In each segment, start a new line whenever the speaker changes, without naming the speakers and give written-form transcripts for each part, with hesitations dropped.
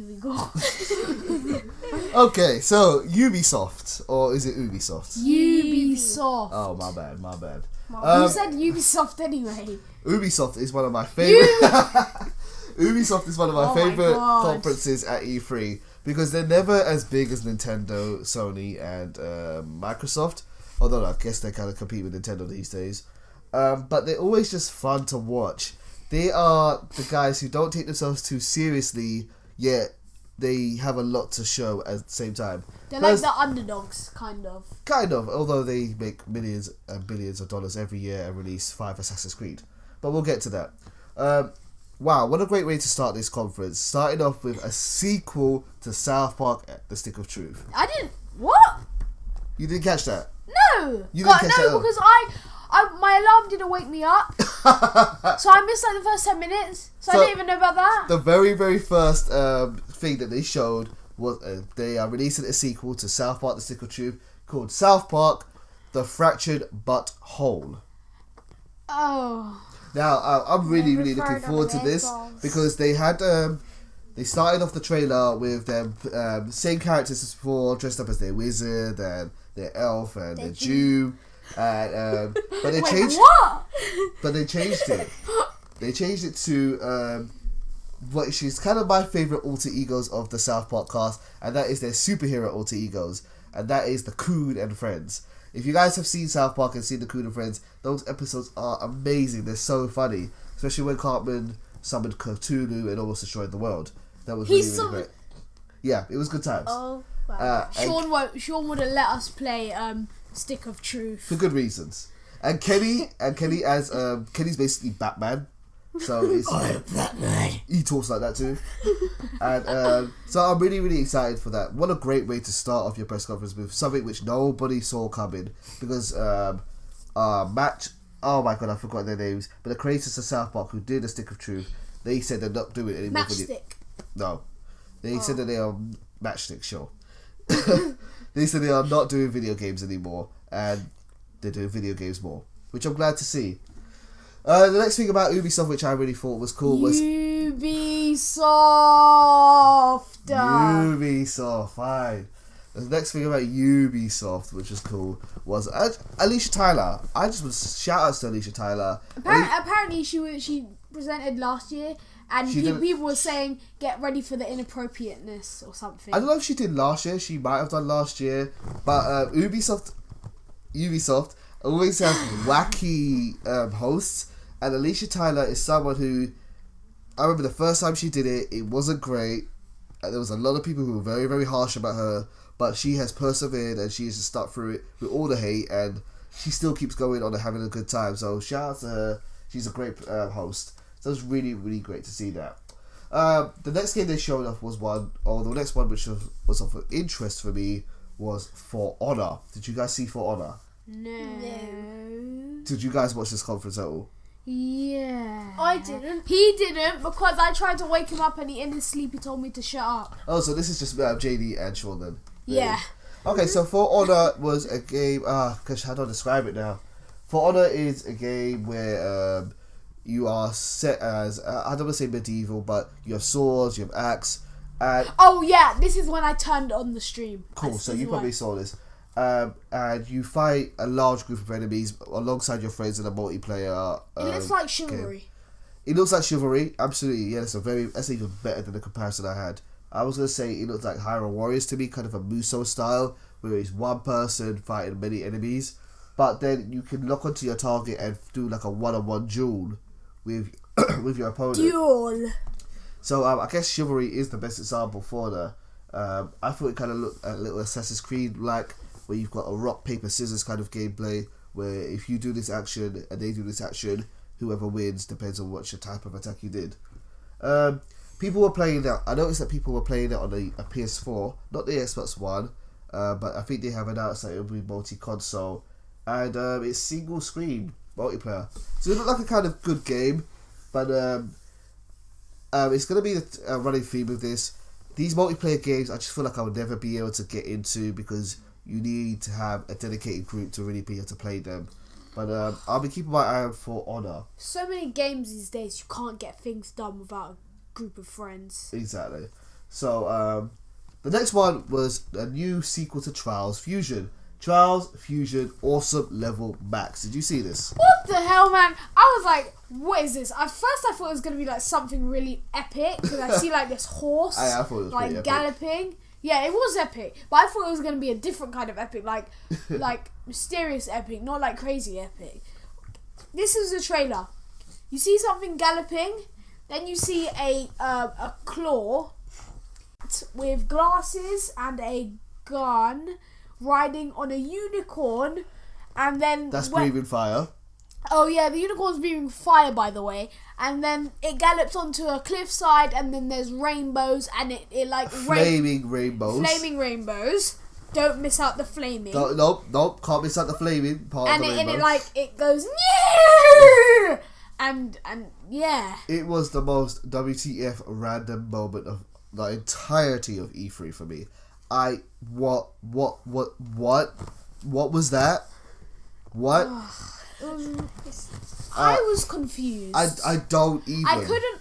we go.
Okay, so Ubisoft, or is it Ubisoft?
Ubisoft.
Oh, my bad.
Who said Ubisoft anyway?
Ubisoft is one of my favorite. Ubisoft is one of my favorite conferences at E3 because they're never as big as Nintendo, Sony, and Microsoft. Although I guess they kind of compete with Nintendo these days. But they're always just fun to watch. They are the guys who don't take themselves too seriously, yet they have a lot to show at the same time.
They're like the underdogs, kind of.
Kind of, although they make millions and billions of dollars every year and release 5 Assassin's Creed. But we'll get to that. Wow, what a great way to start this conference. Starting off with a sequel to South Park, The Stick of Truth.
I didn't... What?
You didn't catch that?
No!
You didn't catch that?
No, because my alarm didn't wake me up. So I missed like the first 10 minutes. So I didn't even know about that.
The very, very first thing that they showed was they are releasing a sequel to South Park, The Stick of Truth called South Park, The Fractured But Whole.
Oh.
Now, I'm really looking forward to this because they had... they started off the trailer with them same characters as before, dressed up as their wizard and their elf and their Jew. And, but they changed...
What?
But they changed it. They changed it to what she's kind of my favourite alter egos of the South Park cast, and that is their superhero alter egos, and that is the Coon and Friends. If you guys have seen South Park and seen the Coon and Friends, those episodes are amazing. They're so funny, especially when Cartman summoned Cthulhu and almost destroyed the world. That was really great. Yeah, it was good times.
Oh, wow. Sean wouldn't let us play Stick of Truth
for good reasons. And Kenny as Kenny's basically Batman. So it's Batman. He talks like that too. And so I'm really excited for that. What a great way to start off your press conference with something which nobody saw coming, because Match, oh my god, I forgot their names, but the creators of South Park who did the Stick of Truth, they said they're not doing it anymore.
Matchstick.
No. They said that they are Matchstick, sure. They said they are not doing video games anymore, and they're doing video games more, which I'm glad to see. The next thing about Ubisoft, which I really thought was cool, was... Ubisoft, fine. The next thing about Ubisoft, which was cool, was Alicia Tyler. I just want to shout out to Alicia Tyler.
Apparently she presented last year, and people were saying, get ready for the inappropriateness or something.
I don't know if she did last year. She might have done last year. But Ubisoft always have wacky hosts. And Alicia Tyler is someone who... I remember the first time she did it, it wasn't great. There was a lot of people who were very, very harsh about her. But she has persevered and she has just stuck through it with all the hate. And she still keeps going on and having a good time. So shout out to her. She's a great host. So it was really, really great to see that. The next game they showed off was the next one which was of interest for me was For Honor. Did you guys see For Honor?
No.
Did you guys watch this conference at all?
Yeah.
I didn't.
He didn't, because I tried to wake him up and in his sleep he told me to shut up.
Oh, so this is just JD and Sean then?
Yeah.
Okay, so For Honor was a game... gosh, how do I describe it now? For Honor is a game where you are set as... I don't want to say medieval, but you have swords, you have axe, and...
Oh, yeah, this is when I turned on the stream.
Cool, so you probably saw this. And you fight a large group of enemies alongside your friends in a multiplayer
it looks like Chivalry.
Game. It looks like Chivalry, absolutely. Yeah, that's even better than the comparison I had. I was going to say it looks like Hyrule Warriors to me, kind of a Musou style, where it's one person fighting many enemies. But then you can lock onto your target and do like a one-on-one duel with with your opponent.
Duel.
So I guess Chivalry is the best example for the... I thought it kind of looked a little Assassin's Creed-like, where you've got a rock, paper, scissors kind of gameplay, where if you do this action and they do this action, whoever wins depends on what type of attack you did. People were playing that. I noticed that people were playing it on a PS4, not the Xbox One, but I think they have announced that it'll be multi-console, and it's single screen multiplayer. So it looked like a kind of good game, but it's going to be a running theme of this. These multiplayer games, I just feel like I would never be able to get into because you need to have a dedicated group to really be able to play them. But I'll be keeping my eye out For Honor.
So many games these days, you can't get things done without a group of friends.
Exactly. So the next one was a new sequel to Trials Fusion. Trials Fusion Awesome Level Max. Did you see this?
What the hell, man? I was like, what is this? At first I thought it was going to be like something really epic, because I see like this horse
I thought it was
like
pretty
galloping. Yeah, it was epic, but I thought it was going to be a different kind of epic, like like mysterious epic, not like crazy epic. This is the trailer. You see something galloping, then you see a claw with glasses and a gun riding on a unicorn, and then
That's breathing fire.
Oh yeah, the unicorn's breathing fire, by the way. And then it gallops onto a cliffside, and then there's rainbows, and it like
flaming rainbows.
Flaming rainbows. Don't miss out the flaming.
Nope, can't miss out the flaming part of the rainbow.
And it goes and yeah.
It was the most WTF random moment of the entirety of E3 for me. What was that? What?
I was confused.
I don't even.
I couldn't.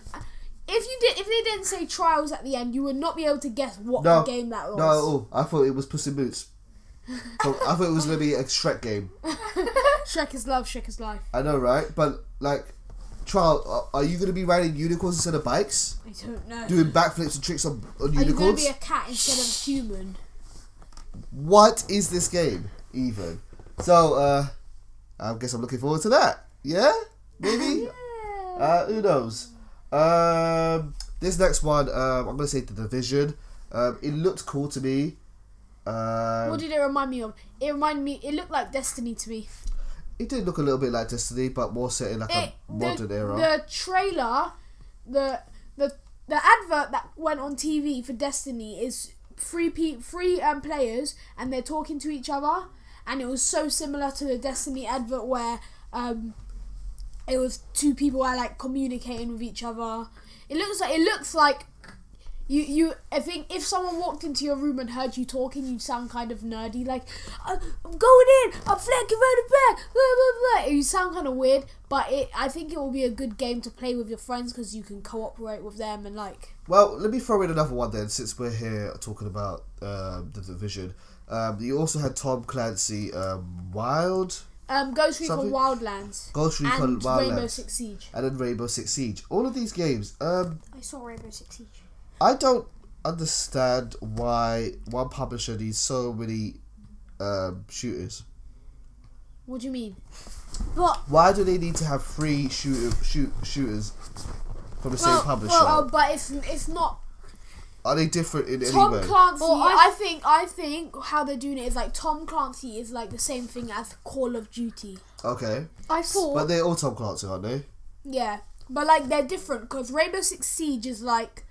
If they didn't say Trials at the end, you would not be able to guess what game that was.
No, I thought it was Puss in Boots. So I thought it was going to be a Shrek game.
Shrek is love, Shrek is life.
I know, right? But like, Trial, are you going to be riding unicorns instead of bikes?
I don't know.
Doing backflips and tricks on unicorns?
Are you going to be a cat instead of a human?
What is this game even? So I guess I'm looking forward to that. Yeah, maybe.
Yeah.
Who knows? This next one, I'm gonna say The Division. It looked cool to me.
What did it remind me of? It looked like Destiny to me.
It did look a little bit like Destiny, but more set in like a modern era.
The trailer, the advert that went on TV for Destiny is three players, and they're talking to each other, and it was so similar to the Destiny advert where it was two people are like communicating with each other. It looks like you. I think if someone walked into your room and heard you talking, you'd sound kind of nerdy, like I'm going in, I'm flanking around the back, blah, blah, blah. You sound kind of weird, but I think it will be a good game to play with your friends because you can cooperate with them and like.
Well, let me throw in another one then, since we're here talking about The Division. You also had Tom Clancy, Wild.
Ghost Recon Wildlands.
Ghost Recon Wildlands.
Rainbow Six Siege.
And then Rainbow Six Siege. All of these games.
I saw Rainbow Six Siege.
I don't understand why one publisher needs so many shooters.
What do you mean?
Why do they need to have 3 shooters from the same publisher?
But it's not.
Are they different in any way?
Tom Clancy, I think how they're doing it is like Tom Clancy is like the same thing as Call of Duty.
Okay.
I thought.
But they're all Tom Clancy, aren't they?
Yeah, but like they're different because Rainbow Six Siege is like.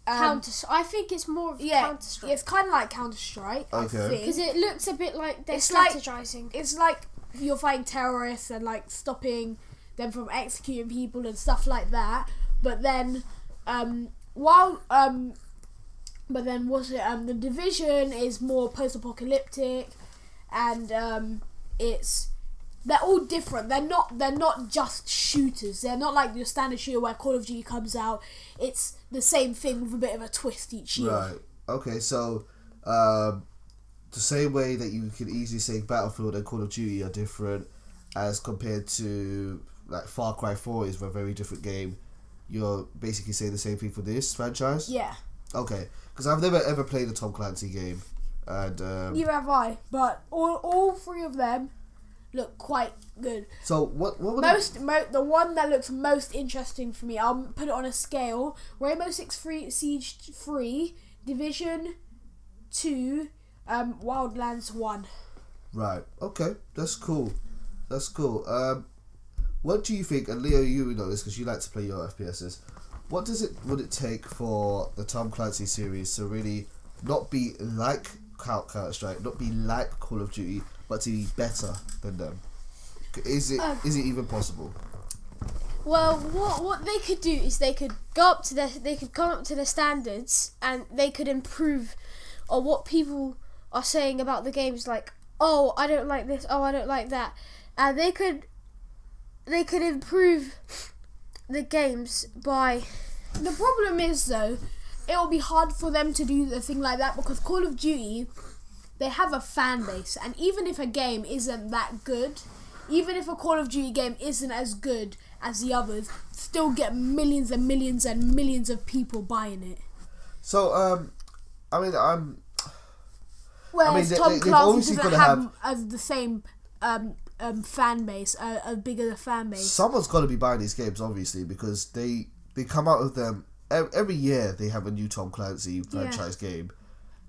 I think it's more of Counter-Strike.
It's kind of like Counter-Strike.
Okay.
Because it looks a bit like they're strategizing.
It's like you're fighting terrorists and like stopping them from executing people and stuff like that. But then, The Division is more post-apocalyptic, and they're all different. They're not just shooters. They're not like your standard shooter where Call of Duty comes out. It's the same thing with a bit of a twist each year.
Right. Okay. So, the same way that you can easily say Battlefield and Call of Duty are different, as compared to like Far Cry 4 is a very different game. You're basically saying the same thing for this franchise.
Yeah.
Okay. Because I've never ever played a Tom Clancy game, and
neither have I. But all 3 of them look quite good.
So what would
the one that looks most interesting for me, I'll put it on a scale: Rainbow Six Siege 3, Division 2, Wildlands 1.
Right. Okay. That's cool. What do you think? And Leo, you know this because you like to play your FPSs. What would it take for the Tom Clancy series to really not be like Counter-Strike, not be like Call of Duty, but to be better than them? Is it even possible?
Well, what they could do is they could come up to their standards, and they could improve on what people are saying about the games, like, oh, I don't like this, oh, I don't like that. And they could improve the games by...
The problem is, though, it'll be hard for them to do the thing like that because Call of Duty, they have a fan base, and even if a game isn't that good, even if a Call of Duty game isn't as good as the others, still get millions and millions and millions of people buying it.
So
Whereas
they've
Tom Clancy
obviously
doesn't
gotta
have as the same fan base, a bigger fan base.
Someone's got to be buying these games, obviously, because they come out with them every year. They have a new Tom Clancy franchise game.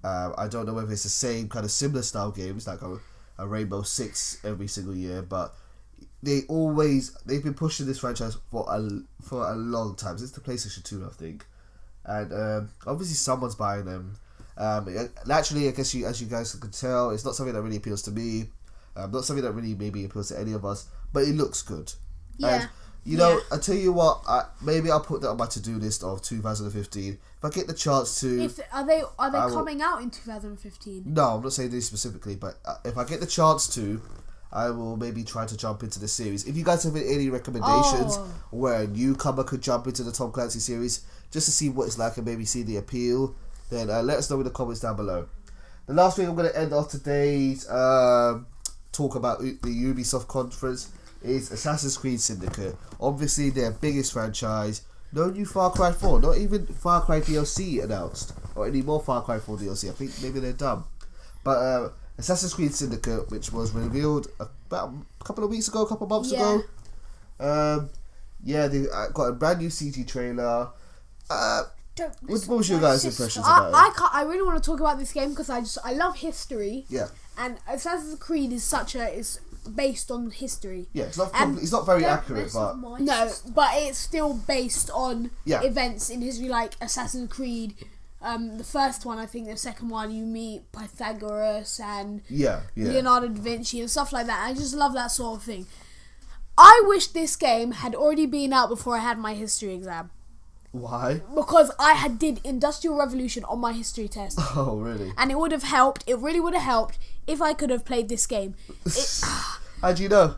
I don't know whether it's the same kind of similar style games like a Rainbow Six every single year, but they've been pushing this franchise for a long time since the PlayStation 2, I think, and obviously someone's buying them. Naturally, I guess as you guys can tell, it's not something that really appeals to me. Not something that really maybe appeals to any of us, but it looks good.
Yeah.
And I tell you what, maybe I'll put that on my to-do list of 2015. If I get the chance to,
Are they coming out in 2015?
No, I'm not saying this specifically, but if I get the chance to, I will maybe try to jump into the series. If you guys have any recommendations where a newcomer could jump into the Tom Clancy series just to see what it's like and maybe see the appeal, then let us know in the comments down below. The last thing I'm going to end off today's talk about the Ubisoft conference is Assassin's Creed Syndicate. Obviously, their biggest franchise. No new Far Cry 4, not even Far Cry DLC announced, or any more Far Cry 4 DLC. I think maybe they're done. But Assassin's Creed Syndicate, which was revealed about a couple of months ago. They got a brand new CG trailer. What was your guys' impressions about it?
I really want to talk about this game because I love history.
Yeah.
And Assassin's Creed is based on history.
Yeah, it's not very accurate, but
no, but it's still based on
Yeah.
events in history, like Assassin's Creed. The first one, I think the second one, you meet Pythagoras and Leonardo da Vinci and stuff like that. I just love that sort of thing. I wish this game had already been out before I had my history exam.
Why?
Because I did Industrial Revolution on my history test.
Oh, really?
And it would have helped. It really would have helped if I could have played this game.
How do you know?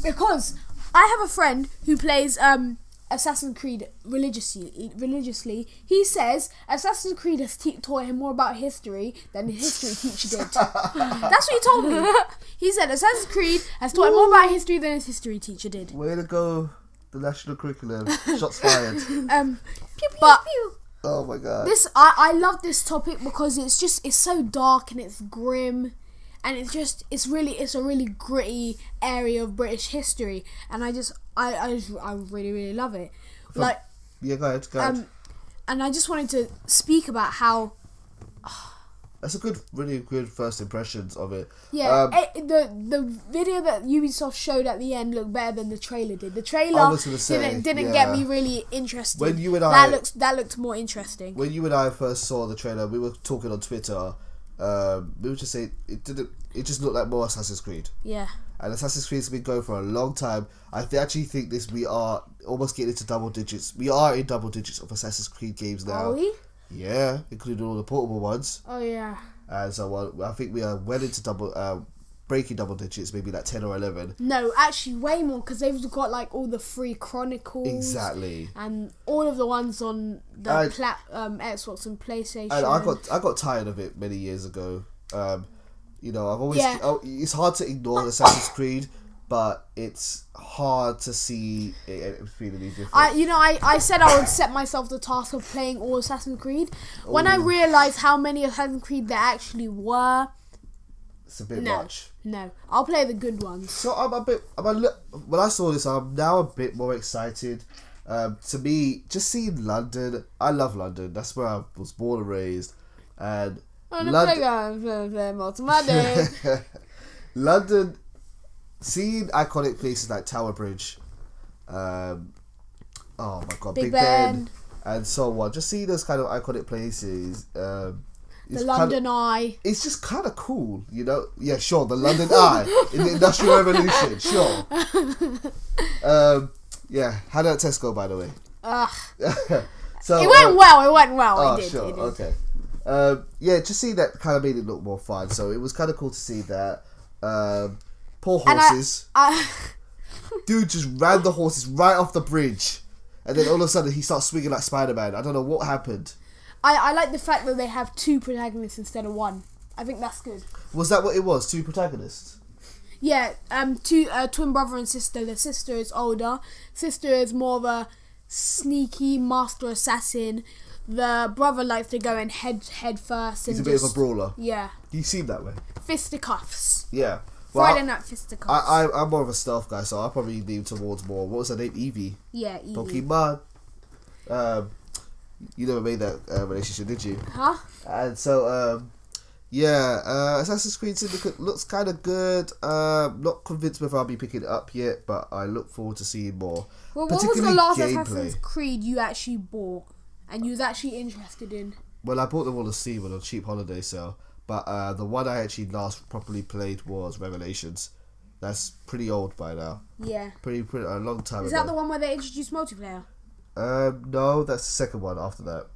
Because I have a friend who plays Assassin's Creed religiously. He says Assassin's Creed has taught him more about history than the history teacher did. That's what he told me. He said Assassin's Creed has taught him more about history than his history teacher did.
Way to go, the national curriculum. Shots fired.
But
oh my god.
I love this topic because it's so dark and it's grim. And it's a really gritty area of British history, and I really, really love it.
Go ahead.
And I just wanted to speak about how
that's really good first impressions of it.
Yeah, the video that Ubisoft showed at the end looked better than the trailer did. The trailer
I was gonna say,
didn't get me really interested.
When you and I
that looked more interesting.
When you and I first saw the trailer, we were talking on Twitter. We would just say it just looked like more Assassin's Creed.
Yeah.
And Assassin's Creed's been going for a long time. I actually think we are almost getting into double digits. We are in double digits of Assassin's Creed games now.
Are we?
Yeah, including all the portable ones.
Oh yeah.
And so I think we are well into breaking double digits, maybe like 10 or 11.
No, actually way more, because they've got like all the free Chronicles.
Exactly.
And all of the ones on the Xbox and PlayStation.
And I got tired of it many years ago. I've always it's hard to ignore Assassin's Creed, but it's hard to see it feel any different.
I said I would set myself the task of playing all Assassin's Creed. When I realised how many Assassin's Creed there actually were,
it's a bit much.
No, I'll play the good ones.
So when I saw this, I'm now a bit more excited. To me, just seeing London, I love London. That's where I was born and raised, and London, seeing iconic places like Tower Bridge, oh my god, Big Ben, and so on. Just seeing those kind of iconic places.
The London Eye.
It's just kind of cool, you know? Yeah, sure, the London Eye in the Industrial Revolution, sure. How did that test go, by the way?
So, it went well.
Oh,
it did.
Sure, okay. Just see that kind of made it look more fun, so it was kind of cool to see that. Poor horses. Dude just ran the horses right off the bridge, and then all of a sudden he starts swinging like Spider-Man. I don't know what happened.
I like the fact that they have 2 protagonists instead of 1. I think that's good.
Was that what it was? 2 protagonists?
Yeah, two twin brother and sister. The sister is older. Sister is more of a sneaky master assassin. The brother likes to go in head first.
He's
and
a bit of a brawler.
Yeah.
You seem that way.
Fisticuffs.
Yeah.
Friday Night Fisticuffs.
I'm more of a stealth guy, so I'll probably lean towards more. What was her name? Evie.
Yeah, Evie.
Pokemon. You never made that relationship, did you?
Huh?
And so, Assassin's Creed Syndicate looks kind of good. Not convinced whether I'll be picking it up yet, but I look forward to seeing more.
Well, what was the last Assassin's Creed you actually bought and you was actually interested in?
Well, I bought them all on Steam on a cheap holiday sale, but the one I actually last properly played was Revelations. That's pretty old by now.
Yeah.
Pretty a long time ago.
Is that the one where they introduced multiplayer?
No, that's the second one after that.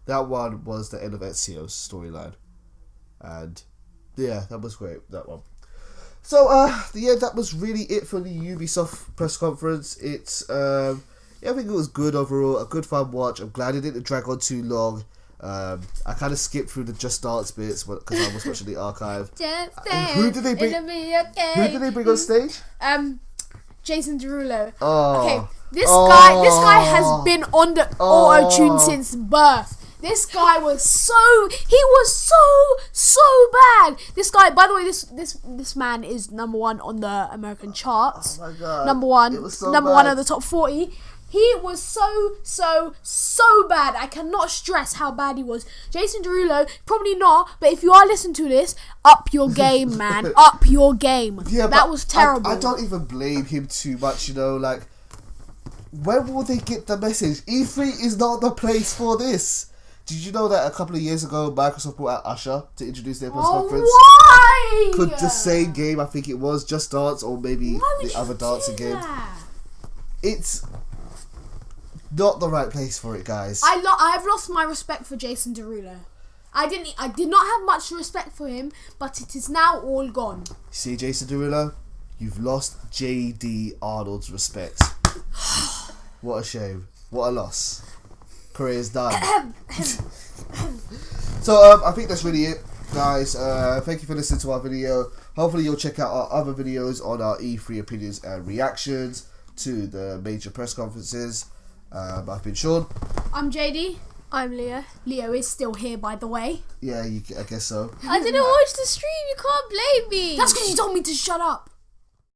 That one was the end of Ezio's storyline. And yeah, that was great, that one. So that was really it for the Ubisoft press conference. It's I think it was good overall, a good fun watch. I'm glad it didn't drag on too long. I kind of skipped through the Just Dance bits because I was watching the archive. Who did they bring on stage?
Jason Derulo.
Oh.
Okay, this guy has been on the auto-tune since birth. This guy was so bad. This guy, by the way, this man is #1 on the American charts.
Oh my god.
Number one
bad.
of the top 40. He was so bad. I cannot stress how bad he was. Jason Derulo, probably not, but if you are listening to this, up your game, man. Up your game.
Yeah,
that was terrible.
I don't even blame him too much, like, when will they get the message? E3 is not the place for this. Did you know that a couple of years ago, Microsoft brought out Usher to introduce their press conference?
Why?
Could the same game, I think it was, Just Dance, or maybe the other dancing game. It's not the right place for it, guys.
I've lost my respect for Jason Derulo. I did not have much respect for him, but it is now all gone.
See, Jason Derulo, you've lost J.D. Arnold's respect. What a shame. What a loss. Career's done. So I think that's really it, guys. Thank you for listening to our video. Hopefully you'll check out our other videos on our E3 opinions and reactions to the major press conferences. I've been Sean.
I'm JD.
I'm Leah.
Leo is still here, by the way.
Yeah, I guess so.
I didn't watch the stream. You can't blame me.
That's because you told me to shut up.